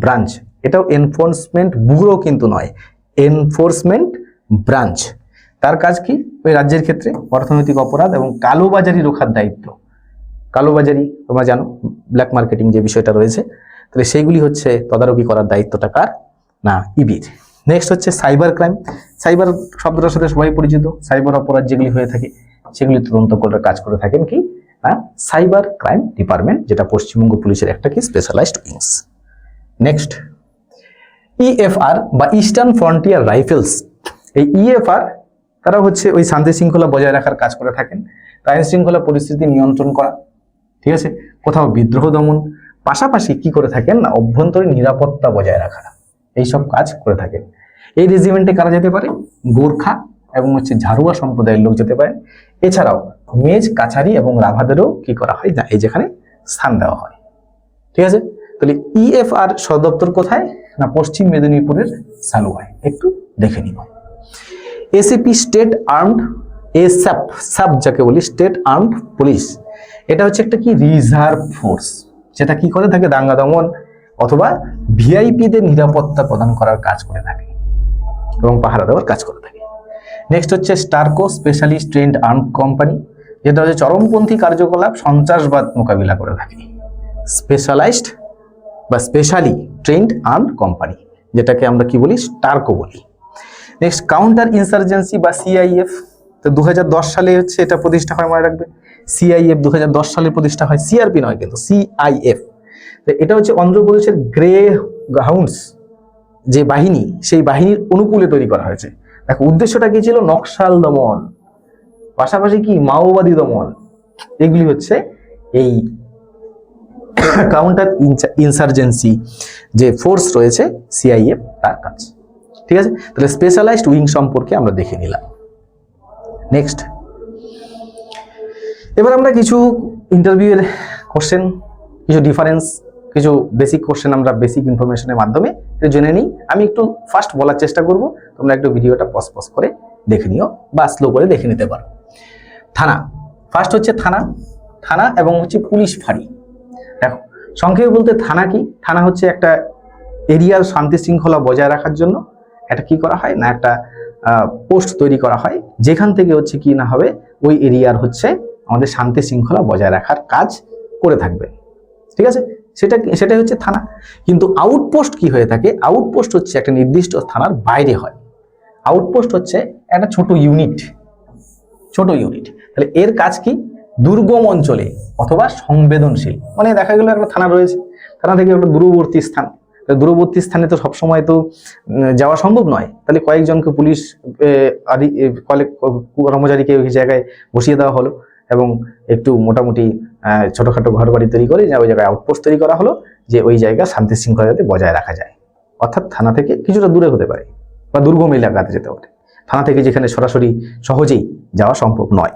A: ব্রাঞ্চ, এটাও এনফোর্সমেন্ট ব্যুরো কিন্তু নয়, এনফোর্সমেন্ট ব্রাঞ্চ। তার কাজ কি? ওই রাজ্যের ক্ষেত্রে অর্থনৈতিক অপরাধ এবং কালোবাজারি রোখার দায়িত্ব। কালোবাজারি তোমরা জানো, ব্ল্যাক মার্কেটিং যে বিষয়টা রয়েছে, তাহলে সেইগুলি হচ্ছে তদারকি করার দায়িত্বটা কার? না, ইবির। নেক্সট হচ্ছে সাইবার ক্রাইম। সাইবার শব্দটার সাথে সবাই পরিচিত, সাইবার অপরাধ যেগুলি হয়ে থাকে সেগুলি তদন্ত করার কাজ করে থাকেন কি না সাইবার ক্রাইম ডিপার্টমেন্ট, যেটা পশ্চিমবঙ্গ পুলিশের একটা কি স্পেশালাইজড উইংস। নেক্সট ইএফআর বা ইস্টার্ন ফ্রন্টিয়ার রাইফেলস। এই ইএফআর তারা হচ্ছে ওই শান্তি শৃঙ্খলা বজায় রাখার কাজ করে থাকেন। আইন শৃঙ্খলা পরিস্থিতি নিয়ন্ত্রণ করা, ঠিক আছে, কোথাও বিদ্রোহ দমন, পাশাপাশি কি করে থাকেন না অভ্যন্তরীণ নিরাপত্তা বজায় রাখা, এইসব কাজ করে থাকেন। এই রেজিমেন্টে কারা যেতে পারে? গোর্খা এবং হচ্ছে ঝাড়ুয়া সম্প্রদায়ের লোক যেতে পারে। এছাড়াও মেজ, কাছারি এবং রাভাদেরও কি করা হয় না এই যেখানে স্থান দেওয়া হয়, ঠিক আছে। তাহলে ইএফআর সদর দপ্তর কোথায় না পশ্চিম মেদিনীপুরের সালুয়ায়, একটু দেখে নিব। ACP state armed, SF sub যাকে বলি স্টেট আর্মড পুলিশ, এটা হচ্ছে একটা কি রিজার্ভ ফোর্স, যেটা কি করে থাকে দাঙ্গা দমন অথবা ভিআইপিদের নিরাপত্তা প্রদান করার কাজ করে থাকে এবং পাহারা দেওয়ার কাজ করে থাকে। নেক্সট হচ্ছে স্টারকো স্পেশালিস্ট ট্রেন্ড আর্মড কোম্পানি, যেটা হচ্ছে চরমপন্থী কার্যকলাপ সন্ত্রাসবাদ মোকাবিলা করে থাকে। স্পেশালাইজড বা স্পেশালি ট্রেন্ড আর্মড কোম্পানি, যেটাকে আমরা কি বলি স্টারকো বলি। নেক্সট কাউন্টার ইনসার্জেন্সি বা সিআইএফ, তো 2010 সালে হচ্ছে এটা প্রতিষ্ঠা হয়, মনে রাখবে। সিআইএফ 2010 সালে প্রতিষ্ঠা হয়, সিআরপি নয় কিন্তু সিআইএফ। তো এটা হচ্ছে অন্ধ্রপ্রদেশের গ্রে হাউন্ডস যে বাহিনী, সেই বাহিনীর অনুকূলে তৈরি করা হয়েছে। দেখো উদ্দেশ্যটা কি ছিল? নকশাল দমন, পাশাপাশি কি মাওবাদী দমন, এগুলি হচ্ছে এই কাউন্টার ইনসার্জেন্সি যে ফোর্স রয়েছে সিআইএফ তার কাজ, ঠিক আছে। তাহলে স্পেশালাইজড উইং সম্পর্কে আমরা দেখে নিলাম। নেক্সট এবার আমরা কিছু ইন্টারভিউয়ের কোশ্চেন, কিছু ডিফারেন্স, কিছু বেসিক কোশ্চেন আমরা বেসিক ইনফরমেশনের মাধ্যমে জেনে নিই। আমি একটু ফার্স্ট বলার চেষ্টা করব, তোমরা একটু ভিডিওটা পজ করে দেখে নিও বা স্লো করে দেখে নিতে পারো। থানা, ফার্স্ট হচ্ছে থানা, থানা এবং হচ্ছে পুলিশ ফাঁড়ি। দেখো সংক্ষেপে বলতে থানা কি? থানা হচ্ছে একটা এরিয়ার শান্তি শৃঙ্খলা বজায় রাখার জন্য একটা কি করা হয় না একটা পোস্ট তৈরি করা হয়, যেখান থেকে হচ্ছে কি না হবে ওই এরিয়ার হচ্ছে আমাদের শান্তি শৃঙ্খলা বজায় রাখার কাজ করে থাকবে, ঠিক আছে। সেটাই হচ্ছে থানা। কিন্তু আউটপোস্ট কি হয়ে থাকে? আউটপোস্ট হচ্ছে একটা নির্দিষ্ট থানার বাইরে হয়। আউটপোস্ট হচ্ছে একটা ছোট ইউনিট। তাহলে এর কাজ কি? দুর্গম অঞ্চলে অথবা সংবেদনশীল, মানে দেখা গেল একটা থানা রয়েছে, থানা থেকে একটা দূরবর্তী স্থান, দূরবর্তী স্থানে তো সবসময় তো যাওয়া সম্ভব নয়। তাহলে কয়েকজনকে পুলিশ কর্মচারীকে ওই জায়গায় বসিয়ে দেওয়া হলো এবং একটু মোটামুটি ছোটখাটো ঘর বাড়ি তৈরি করে ওই জায়গায় আউটপোস্ট তৈরি করা হলো, যে ওই জায়গা শান্তি শৃঙ্খলা যাতে বজায় রাখা যায়। অর্থাৎ থানা থেকে কিছুটা দূরে হতে পারে বা দুর্গম এলাকাতে যেতে পারে, থানা থেকে যেখানে সরাসরি সহজেই যাওয়া সম্ভব নয়।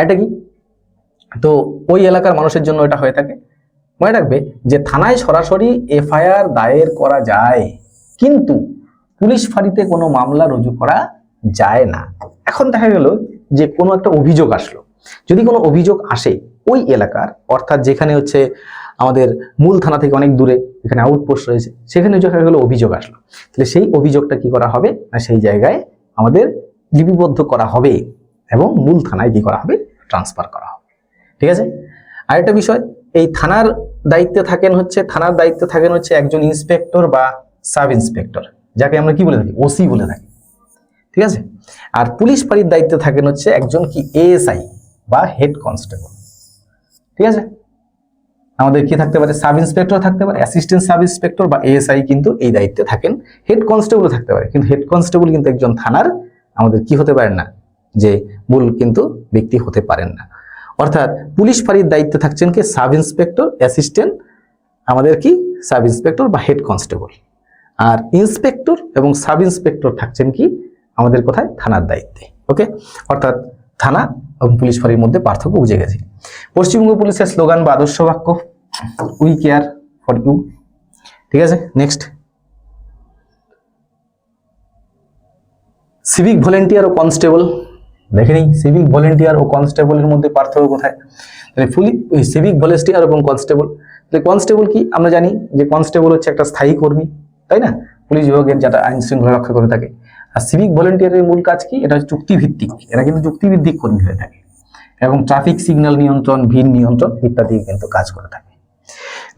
A: এটা কি? তো ওই এলাকার মানুষের জন্য এটা হয়ে থাকে। মনে রাখবে যে থানায় সরাসরি এফআইআর দায়ের করা যায়, কিন্তু পুলিশ ফাঁড়িতে কোনো মামলা রুজু করা যায় না। এখন দেখা গেল যে কোনো একটা অভিযোগ আসলো, যদি কোনো অভিযোগ আসে ওই এলাকার, অর্থাৎ যেখানে হচ্ছে আমাদের মূল থানা থেকে অনেক দূরে যেখানে আউটপোস্ট রয়েছে, সেখানে দেখা গেল অভিযোগ আসলো, তাহলে সেই অভিযোগটা কি করা হবে না সেই জায়গায় আমাদের লিপিবদ্ধ করা হবে এবং মূল থানায় কি করা হবে? ট্রান্সফার করা হবে, ঠিক আছে। আরেকটা বিষয়, এই থানার দায়িত্বে থাকেন হচ্ছে একজন ইন্সপেক্টর বা সাব ইন্সপেক্টর, যাকে আমরা কি বলে থাকি? ওসি বলে থাকি, ঠিক আছে। আর পুলিশ ফাঁড়ির দায়িত্বে থাকেন হচ্ছে একজন কি এএসআই বা হেড কনস্টেবল, ঠিক আছে। আমাদের কি থাকতে পারে? সাব ইন্সপেক্টর থাকতে পারে, অ্যাসিস্ট্যান্ট সাব ইন্সপেক্টর বা এএসআই কিন্তু এই দায়িত্বে থাকেন। হেড কনস্টেবলও থাকতে পারে, কিন্তু হেড কনস্টেবল কিন্তু একজন থানার আমাদের কি হতে পারেন না, যে মূল কিন্তু ব্যক্তি হতে পারেন না। অর্থাৎ পুলিশ ফাঁড়ির দায়িত্বে থাকছেন কি? সাব ইন্সপেক্টর, অ্যাসিস্ট্যান্ট আমাদের কি সাব ইন্সপেক্টর বা হেড কনস্টেবল। আর ইন্সপেক্টর এবং সাব ইন্সপেক্টর থাকছেন কি আমাদের কোথায়? থানার দায়িত্বে। ওকে, অর্থাৎ থানা এবং পুলিশ ফাঁড়ির মধ্যে পার্থক্য বুঝে গেছি। পশ্চিমবঙ্গ পুলিশের স্লোগান বা আদর্শ বাক্য উই কেয়ার ফর ইউ, ঠিক আছে। নেক্সট সিভিক ভলেন্টিয়ার ও কনস্টেবল, দেখে নিই সিভিক ভলেন্টিয়ার ও কনস্টেবলের মধ্যে পার্থক্য কোথায়। তাহলে সিভিক ভলেন্টিয়ার এবং কনস্টেবল, তাহলে কনস্টেবল কি? আমরা জানি যে কনস্টেবল হচ্ছে একটা স্থায়ী কর্মী, তাই না, পুলিশ বিভাগের যেটা আইন শৃঙ্খলা রক্ষা করে থাকে। আর সিভিক ভলেন্টিয়ারের মূল কাজ কি? এটা হচ্ছে চুক্তিভিত্তিক, এরা কিন্তু চুক্তিভিত্তিক কর্মী হয়ে থাকে এবং ট্রাফিক সিগন্যাল নিয়ন্ত্রণ, ভিড় নিয়ন্ত্রণ ইত্যাদি কিন্তু কাজ করে থাকে।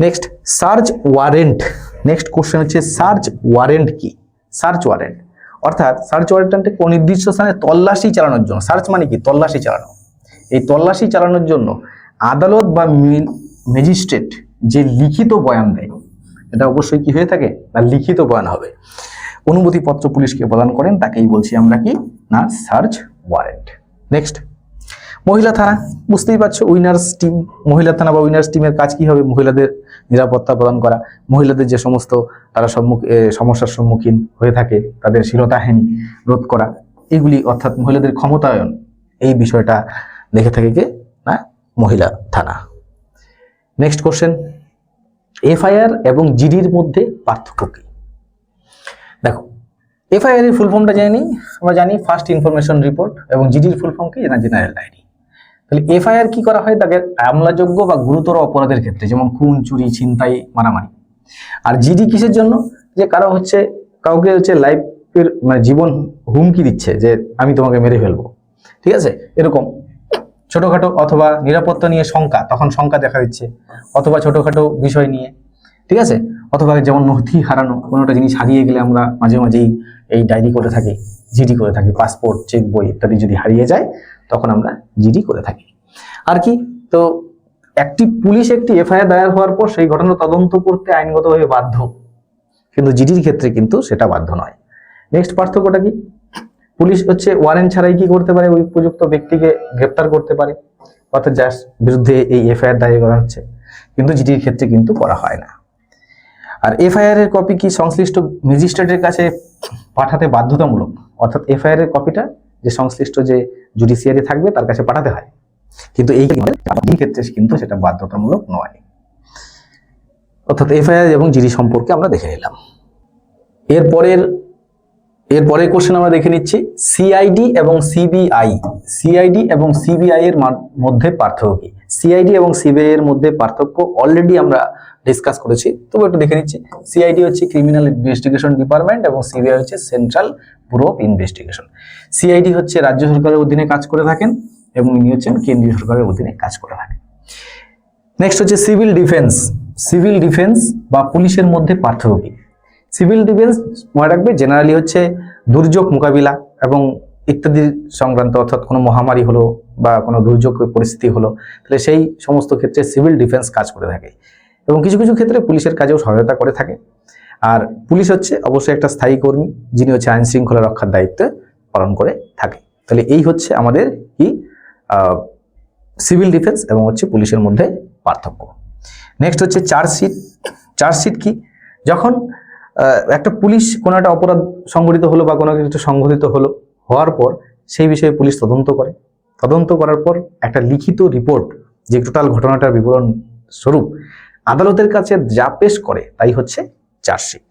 A: Next search warrant. Next question হচ্ছে সার্চ ওয়ারেন্ট কি? সার্চ ওয়ারেন্ট অর্থাৎ সার্চ ওয়ারেন্টে কোন নির্দিষ্ট স্থানে তল্লাশি চালানোর জন্য, সার্চ মানে কি? তল্লাশি চালানো। এই তল্লাশি চালানোর জন্য আদালত বা ম্যাজিস্ট্রেট যে লিখিত বয়ান দেয়, এটা অবশ্যই কি হয়ে থাকে না লিখিত বয়ান হবে, অনুমতিপত্র পুলিশকে প্রদান করেন, তাকেই বলছি আমরা কি না সার্চ ওয়ারেন্ট। নেক্সট, মহিলা থানা, বুঝতেই পারছো উইনার্স টিম। মহিলা থানা বা উইনার্স টিমের কাজ কি হবে? মহিলাদের নিরাপত্তা প্রদান করা, মহিলাদের যে সমস্ত তারা সমস্যার সম্মুখীন হয়ে থাকে তাদের শ্লীলতাহানি রোধ করা, এগুলি অর্থাৎ মহিলাদের ক্ষমতায়ন, এই বিষয়টা দেখে থাকে কে না মহিলা থানা। নেক্সট কোশ্চেন, এফআইআর এবং জিডির মধ্যে পার্থক্য কি? দেখো, এফআইআর এর ফুল ফর্মটা জেনে নিই। আমরা জানি ফার্স্ট ইনফরমেশন রিপোর্ট, এবং জিডির ফুল ফর্ম কি? General diary. তাহলে এফআইআর কি করা হয়? তাকে আমলাযোগ্য বা গুরুতর অপরাধের ক্ষেত্রে, যেমন খুন, চুরি, ছিনতাই, মারামারি। আর জিডি কিসের জন্য? যে কাউকে লাইফের মানে জীবন হুমকি দিচ্ছে যে আমি তোমাকে মেরে ফেলবো, ঠিক আছে, এরকম ছোটখাটো, অথবা নিরাপত্তা নিয়ে শঙ্কা, তখন শঙ্কা দেখা দিচ্ছে, অথবা ছোটখাটো বিষয় নিয়ে, ঠিক আছে, অথবা যেমন নথি হারানো, কোনোটা জিনিস হারিয়ে গেলে আমরা মাঝে মাঝেই এই ডায়েরি করে থাকি, জিডি করে থাকি। পাসপোর্ট, চেক বই ইত্যাদি যদি হারিয়ে যায় তখন আমরা জিডি করে থাকি। আর কি, তো পুলিশ একটি এফআইআর দায়ের হওয়ার পর সেই ঘটনা তদন্ত করতে আইনগতভাবে বাধ্য, কিন্তু জিডির ক্ষেত্রে কিন্তু সেটা বাধ্য নয়। নেক্সট পার্থক্যটা কি? পুলিশ ওয়ারেন্ট ছাড়াই কি করতে পারে? ওই উপযুক্ত ব্যক্তিকে গ্রেপ্তার করতে পারে, অর্থাৎ যার বিরুদ্ধে এই এফআইআর দায়ের করা হচ্ছে, কিন্তু জিডির ক্ষেত্রে কিন্তু করা হয় না। আর এফআইআর এর কপি কি সংশ্লিষ্ট ম্যাজিস্ট্রেটের কাছে পাঠাতে বাধ্যতামূলক, অর্থাৎ এফআইআর এর কপিটা যে সংশ্লিষ্ট যে জুডিশিয়ারি থাকবে তার কাছে পাঠাতে হয়, কিন্তু এই ক্ষেত্রে কিন্তু সেটা বাধ্যতামূলক নয়। অর্থাৎ এফআইআর এবং জিডি সম্পর্কে আমরা দেখে নিলাম। এরপরের কোশ্চেন আমরা দেখে নিচ্ছি সিআইডি এবং সিবিআই। সিআইডি এবং সিবিআই এর মধ্যে পার্থক্য কি? সিআইডি এবং সিবিআই এর মধ্যে পার্থক্য অলরেডি আমরা ডিসকাস করেছি, তবু একটু দেখে নিচ্ছি। সিআইডি হচ্ছে ক্রিমিনাল ইনভেস্টিগেশন ডিপার্টমেন্ট এবং সিবিআই হচ্ছে central bureau of investigation. CID হচ্ছে রাজ্য সরকারের অধীনে কাজ করে থাকেন এবং ইনি হচ্ছেন কেন্দ্রীয় সরকারের অধীনে কাজ করে থাকেন। নেক্সট হচ্ছে সিভিল ডিফেন্স। সিভিল ডিফেন্স বা পুলিশের মধ্যে পার্থক্য কি? সিভিল ডিফেন্স মনে রাখবে জেনারেলি হচ্ছে দুর্যোগ মোকাবিলা এবং ইত্যাদি সংক্রান্ত, অর্থাৎ কোনো মহামারী হলো বা কোনো দুর্যোগ পরিস্থিতি হলো, তাহলে সেই সমস্ত ক্ষেত্রে সিভিল ডিফেন্স কাজ করে থাকে, এবং কিছু কিছু ক্ষেত্রে পুলিশের কাজেও সহায়তা করে থাকে। আর পুলিশ হচ্ছে অবশ্যই একটা স্থায়ী কর্মী, যিনি হচ্ছে আইন শৃঙ্খলা রক্ষার দায়িত্ব পালন করে থাকে। তাহলে এই হচ্ছে আমাদের কি সিভিল ডিফেন্স এবং পুলিশের মধ্যে পার্থক্য। নেক্সট হচ্ছে চার্জশিট। চার্জশিট কি? যখন একটা পুলিশ কোনো একটা অপরাধ সংঘটিত হলো বা কোনো কিছু সংঘটিত হওয়ার পর সেই বিষয়ে পুলিশ তদন্ত করে, তদন্ত করার পর একটা লিখিত রিপোর্ট, যে টোটাল ঘটনাটার বিবরণ স্বরূপ আদালতের কাছে যা পেশ করে তাই হচ্ছে চার্জশিট।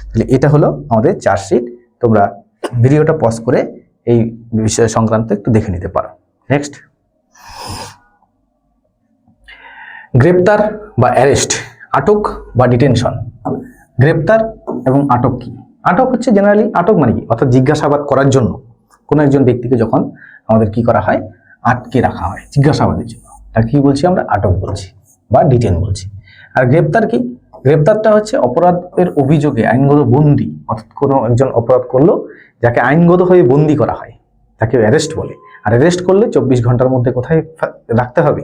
A: তাহলে এটা হলো আমাদের চার্জশিট। তোমরা ভিডিওটা পজ করে এই বিষয় সংক্রান্ত একটু দেখে নিতে পারো। নেক্সট, গ্রেপ্তার বা অ্যারেস্ট, আটক বা ডিটেনশন। গ্রেপ্তার এবং আটক কি? আটক হচ্ছে জেনারেলি, আটক মানে কি, অর্থাৎ জিজ্ঞাসাবাদ করার জন্য কোনো একজন ব্যক্তিকে যখন আমাদের কি করা হয়, আটকে রাখা হয় জিজ্ঞাসাবাদের জন্য, তার কি বলছি আমরা? আটক বলছি বা ডিটেন বলছি। আর গ্রেপ্তার কি? গ্রেপ্তারটা হচ্ছে অপরাধের অভিযোগে আইনগত বন্দি, অর্থাৎ কোনো একজন অপরাধ করলো যাকে আইনগতভাবে বন্দি করা হয় তাকে অ্যারেস্ট বলে। আর অ্যারেস্ট করলে 24 ঘন্টার মধ্যে কোথায় রাখতে হবে,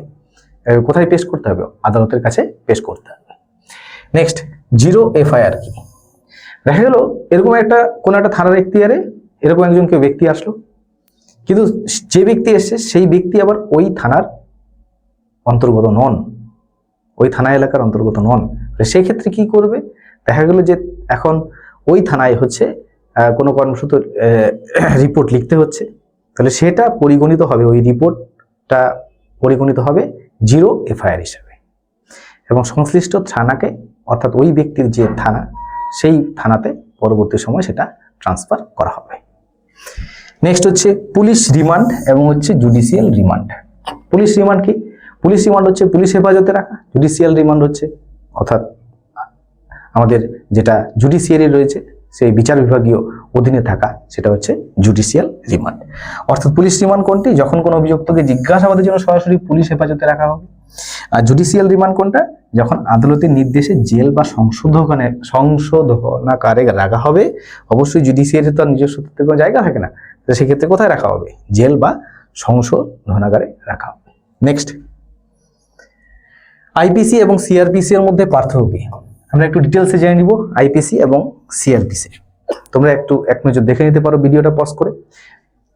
A: কোথায় পেশ করতে হবে? আদালতের কাছে পেশ করতে হবে। নেক্সট, জিরো এফআইআর কি? দেখা গেল এরকম কোন একটা থানার এখতিয়ারে এরকম একজন ব্যক্তি আসলো, কিন্তু যে ব্যক্তি এসছে সেই ব্যক্তি আবার ওই থানার অন্তর্গত নন, ওই থানা এলাকার অন্তর্গত নন। সেই ক্ষেত্রে কি করবে? দেখা গেল যে এখন ওই থানায় কোনো কর্মসূত্র রিপোর্ট লিখতে হচ্ছে, তাহলে সেটা পরিগণিত হবে, ওই রিপোর্টটা পরিগণিত হবে জিরো এফআইআর হিসাবে, এবং সংশ্লিষ্ট থানাকে, অর্থাৎ ওই ব্যক্তির যে থানা সেই থানাতে পরবর্তী সময় সেটা ট্রান্সফার করা হবে। নেক্সট হচ্ছে পুলিশ রিমান্ড এবং জুডিশিয়াল রিমান্ড। পুলিশ রিমান্ড কি? পুলিশ রিমান্ড হচ্ছে পুলিশ হেফাজতে রাখা, জুডিশিয়াল রিমান্ড হচ্ছে অর্থাৎ আমাদের যেটা জুডিশিয়ারি রয়েছে সেই বিচার বিভাগীয় অধীনে থাকা, সেটা হচ্ছে জুডিশিয়াল রিমান্ড। অর্থাৎ পুলিশ রিমান্ড কোনটি? যখন কোনো অভিযুক্তকে জিজ্ঞাসাবাদের জন্য সরাসরি পুলিশ হেফাজতে রাখা হবে। আর জুডিশিয়াল রিমান্ড কোনটা? যখন আদালতের নির্দেশে জেল বা সংশোধনাগারে রাখা হবে। অবশ্যই জুডিশিয়ারি তো নিজস্ব কোনো জায়গা থাকে না, তো সেক্ষেত্রে কোথায় রাখা হবে? জেল বা সংশোধনাগারে রাখা হবে। নেক্সট, আইপিসি এবং সিআরপিসি এর মধ্যে পার্থক্য কি? আমরা একটু ডিটেলসে জেনে নিব আইপিসি এবং সিআরপিসি। তোমরা একটু এক নজর দেখে নিতে পারো ভিডিওটা পজ করে।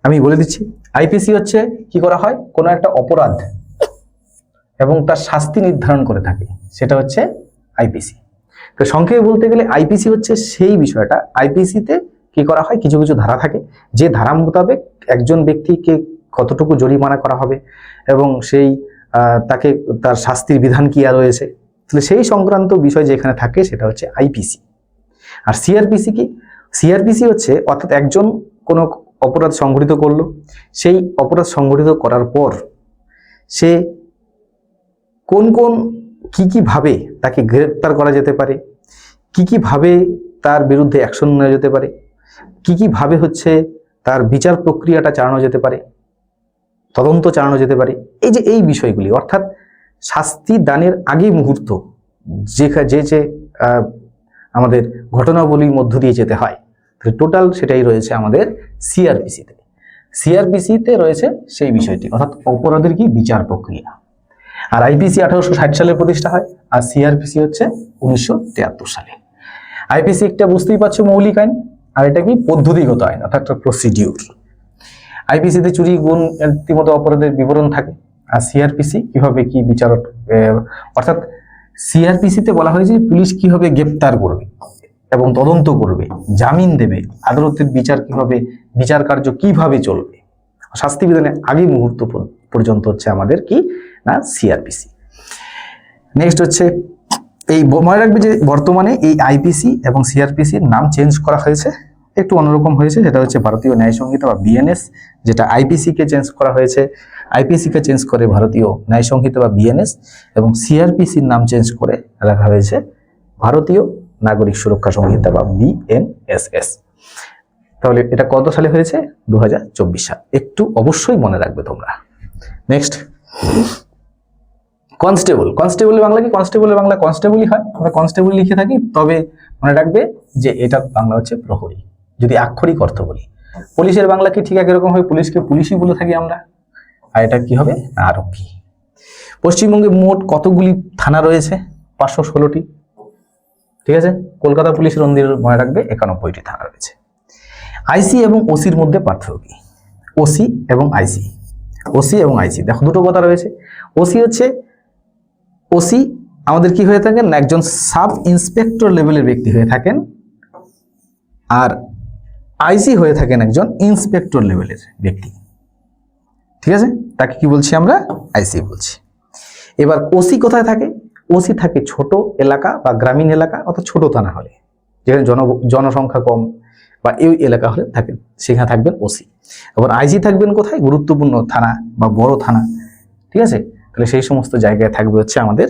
A: আমি বলে দিচ্ছি, আইপিসি হচ্ছে কি করা হয়, কোনো একটা অপরাধ এবং তার শাস্তি নির্ধারণ করে থাকে, সেটা হচ্ছে আইপিসি। তো সংক্ষেপে বলতে গেলে আইপিসি হচ্ছে সেই বিষয়টা, আইপিসিতে কি করা হয়, কিছু কিছু ধারা থাকে, যে ধারা মোতাবেক একজন ব্যক্তিকে কতটুকু জরিমানা করা হবে এবং সেই তাকে তার শাস্তির বিধান কি রয়েছে, তাহলে সেই সংক্রান্ত বিষয় যেখানে থাকে সেটা হচ্ছে আইপিসি। আর সিআরপিসি কি, সিআরপিসি হচ্ছে অর্থাৎ একজন কোনো অপরাধ সংঘটিত করলো, সেই অপরাধ সংঘটিত করার পর সে কোন কোন কি ভাবে তাকে গ্রেপ্তার করা যেতে পারে, কি ভাবে তার বিরুদ্ধে অ্যাকশন নেওয়া যেতে পারে, কি ভাবে হচ্ছে তার বিচার প্রক্রিয়াটা চালানো যেতে পারে, তদন্ত চালানো যেতে পারে, এই যে এই বিষয়গুলি, অর্থাৎ শাস্তি দানের আগে মুহূর্ত যে আমাদের ঘটনাবলীর মধ্য দিয়ে যেতে হয়, টোটাল সেটাই রয়েছে আমাদের সিআরপিসিতে। সিআরপিসিতে রয়েছে সেই বিষয়টি, অর্থাৎ অপরাধের কি বিচার প্রক্রিয়া। আর আইপিসি 1860 সালে প্রতিষ্ঠা হয়, আর সিআরপিসি হচ্ছে 1973 সালে। আইপিসি একটা বুঝতেই পারছো মৌলিক আইন, আর এটা কি পদ্ধতিগত আইন, অর্থাৎ একটা প্রসিডিউর। আইপিসিতে চুরি গুণ রীতিমতো অপরাধের বিবরণ থাকে, আর সিআরপিসি কিভাবে কি বিচার, অর্থাৎ সিআরপিসিতে বলা হয়েছে পুলিশ কিভাবে গ্রেপ্তার করবে এবং তদন্ত করবে, জামিন দেবে, আদালতের বিচার কিভাবে, বিচার কার্য কিভাবে চলবে, শাস্তি বিধানের আগে মুহূর্ত পর্যন্ত হচ্ছে আমাদের কি না সিআরপিসি। নেক্সট হচ্ছে এই মনে রাখবে যে বর্তমানে এই আইপিসি এবং সিআরপিসির নাম চেঞ্জ করা হয়েছে, একটু অন্যরকম হয়েছে, সেটা হচ্ছে ভারতীয় ন্যায় সংহিতা বা বিএনএস, যেটা আইপিসি কে চেঞ্জ করা হয়েছে, আইপিসি কে চেঞ্জ করে ভারতীয় ন্যায় সংহিতা বা বিএনএস, এবং সিআরপিসির নাম চেঞ্জ করে রাখা হয়েছে ভারতীয় নাগরিক সুরক্ষা সংহিতা বা বিএনএসএস। তাহলে এটা কত সালে হয়েছে, 2024 সাল, একটু অবশ্যই মনে রাখবে তোমরা। নেক্সট কনস্টেবল, কনস্টেবলের বাংলা কি, কনস্টেবলের বাংলা কনস্টেবলই হয়, আমরা কনস্টেবল লিখে থাকি, তবে মনে রাখবে যে এটা বাংলা হচ্ছে প্রহরী, যদি আক্ষরিক অর্থ বলি। পুলিশের বাংলা কি ঠিক একই রকম হয়, পুলিশকে পুলিশই বলে থাকি আমরা, আর এটা কি হবে না আরক্ষী। পশ্চিমবঙ্গে মোট কতগুলি থানা রয়েছে, 516টি, ঠিক আছে। কলকাতা পুলিশের অন্দর মনে রাখবে 91টি থানা রয়েছে। আইসি এবং ওসির মধ্যে পার্থক্য কি, ওসি এবং আইসি, ওসি এবং আইসি দেখো দুটো কথা রয়েছে। ওসি হচ্ছে, ওসি আমাদের কি হয়ে থাকেন, একজন সাব ইন্সপেক্টর লেভেলের ব্যক্তি হয়ে থাকেন, আর আইসি হয়ে থাকেন একজন ইন্সপেক্টর লেভেলের ব্যক্তি, ঠিক আছে, তাকে কি বলছি আমরা, আইসি বলছি। এবার ওসি কোথায় থাকে, ওসি থাকে ছোট এলাকা বা গ্রামীণ এলাকা, অর্থাৎ ছোট থানা হলে, যেখানে জনসংখ্যা কম বা এই এলাকা হলে থাকেন, সেখানে থাকবেন ওসি। আবার আইসি থাকবেন কোথায়, গুরুত্বপূর্ণ থানা বা বড় থানা, ঠিক আছে, তাহলে সেই সমস্ত জায়গায় থাকবে হচ্ছে আমাদের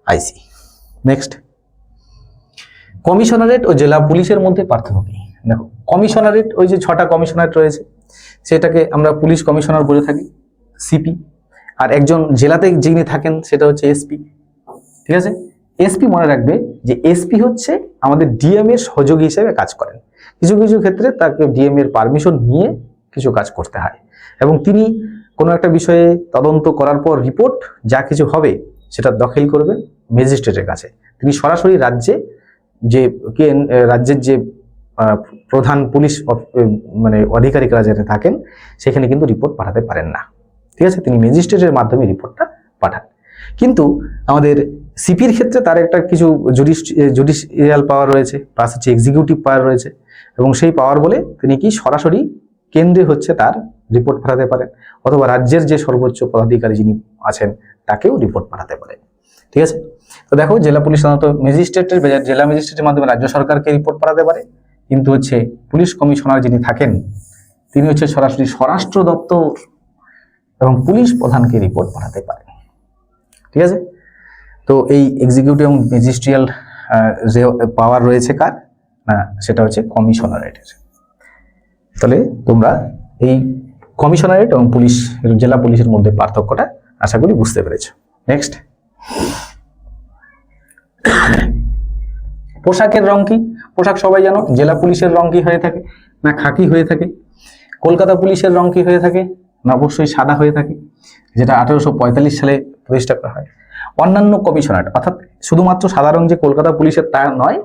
A: আইসি। নেক্সট কমিশনারেট ও জেলা পুলিশের মধ্যে পার্থক্য কি, দেখো কমিশনারেট, ওই যে 6টা কমিশনারেট রয়েছে, সেটাকে আমরা পুলিশ কমিশনার বলে থাকি, সিপি। আর একজন জেলাতে যিনি থাকেন সেটা হচ্ছে এসপি, ঠিক আছে। এসপি মনে রাখবে যে এসপি হচ্ছে আমাদের ডিএম এর সহযোগী হিসেবে কাজ করেন, কিছু কিছু ক্ষেত্রে তাকে ডিএম এর পারমিশন নিয়ে কিছু কাজ করতে হয়, এবং তিনি কোনো একটা বিষয়ে তদন্ত করার পর রিপোর্ট যা কিছু হবে সেটা দখল করবেন ম্যাজিস্ট্রেটের কাছে। তিনি সরাসরি রাজ্যের যে প্রধান পুলিশ মানে অধিকারিকরা যেটা থাকেন সেখানে কিন্তু রিপোর্ট পাঠাতে পারেন না, ঠিক আছে, তিনি ম্যাজিস্ট্রেটের মাধ্যমে রিপোর্টটা পাঠান। কিন্তু আমাদের সিপির ক্ষেত্রে তার একটা কিছু জুডিশিয়াল পাওয়ার রয়েছে, প্লাস হচ্ছে এক্সিকিউটিভ পাওয়ার রয়েছে, এবং সেই পাওয়ার বলে তিনি কি সরাসরি কেন্দ্রে হচ্ছে তার রিপোর্ট পাঠাতে পারেন, অথবা রাজ্যের যে সর্বোচ্চ পদাধিকারী যিনি আছেন তাকেও রিপোর্ট পাঠাতে পারেন, ঠিক আছে। তো দেখো জেলা পুলিশ সাধারণত ম্যাজিস্ট্রেটের জেলা ম্যাজিস্ট্রেটের মাধ্যমে রাজ্য সরকারকে রিপোর্ট পাঠাতে পারে, কিন্তু হচ্ছে পুলিশ কমিশনার যিনি থাকেন তিনি হচ্ছে সরাসরি স্বরাষ্ট্র দপ্তর এবং পুলিশ প্রধানকে রিপোর্ট পাঠাতে পারেন, ঠিক আছে। তো এই এক্সিকিউটিভ এবং ম্যাজিস্ট্রিয়াল যে পাওয়ার রয়েছে কার না, সেটা হচ্ছে কমিশনারেটের। তাহলে তোমরা এই কমিশনারেট এবং পুলিশ জেলা পুলিশের মধ্যে পার্থক্যটা আশা করি বুঝতে পেরেছো। নেক্সট পোশাকের রং কি, পোশাক সবাই জানো, জেলা পুলিশের রং কি হয়ে থাকে না খাকি হয়ে থাকে, কলকাতা পুলিশের রং কি হয়ে থাকে না অবশ্যই সাদা হয়ে থাকে, যেটা 1845 সালে প্রতিষ্ঠা করা হয়। অন্যান্য কমিশনারেট অর্থাৎ শুধুমাত্র সাদা রং যে কলকাতা পুলিশের তা নয়,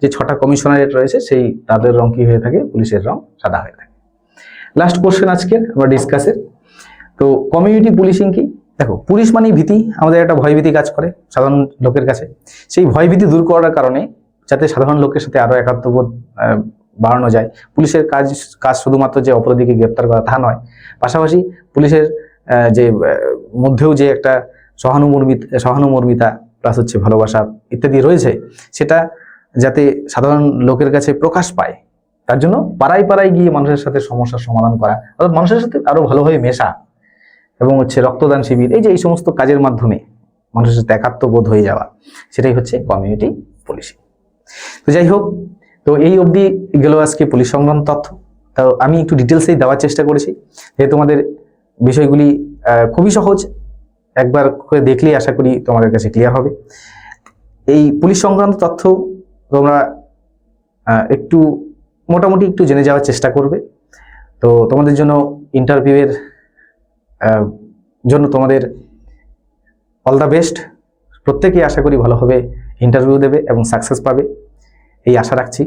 A: যে 6টা কমিশনারেট রয়েছে সেই তাদের রং কি হয়ে থাকে, পুলিশের রং সাদা হয়ে থাকে। লাস্ট কোশ্চেন আজকে আমরা ডিসকাসের। তো কমিউনিটি পুলিশিং কি? দেখো, পুলিশ মানেই ভীতি, আমাদের একটা ভয়ভীতি কাজ করে সাধারণ লোকের কাছে। সেই ভয়ভীতি দূর করার কারণে যাতে সাধারণ লোকের সাথে আরো একাত্মবোধ বাড়ানো যায়, পুলিশের কাজ শুধুমাত্র যে অপরাধীকে গ্রেপ্তার করা তা নয়, পাশাপাশি পুলিশের যে মধ্যেও যে একটা সহানুমর্মিতা প্লাস হচ্ছে ভালোবাসা ইত্যাদি রয়েছে, সেটা যাতে সাধারণ লোকের কাছে প্রকাশ পায়, তার জন্য পাড়ায় পাড়ায় গিয়ে মানুষের সাথে সমস্যার সমাধান করা, অর্থাৎ মানুষের সাথে আরো ভালোভাবে মেশা, এবং হচ্ছে রক্তদান শিবির, এই যে এই সমস্ত কাজের মাধ্যমে মানুষের সাথে একাত্মবোধ হয়ে যাওয়া, সেটাই হচ্ছে কমিউনিটি পুলিশিং। তো যাই হোক, তো এই অবধি গেল আজকে পুলিশ সংক্রান্ত তথ্য। তো আমি একটু ডিটেলসেই দেওয়ার চেষ্টা করেছি, যে তোমাদের বিষয়গুলি খুবই সহজ, একবার করে দেখলেই আশা করি তোমাদের কাছে ক্লিয়ার হবে। এই পুলিশ সংক্রান্ত তথ্য তোমরা একটু মোটামুটি একটু জেনে যাওয়ার চেষ্টা করবে। তো তোমাদের জন্য ইন্টারভিউয়ের জন্য তোমাদের অল দ্য বেস্ট। প্রত্যেকেই আশা করি ভালোভাবে ইন্টারভিউ দেবে এবং সাকসেস পাবে, এই আশা রাখছি।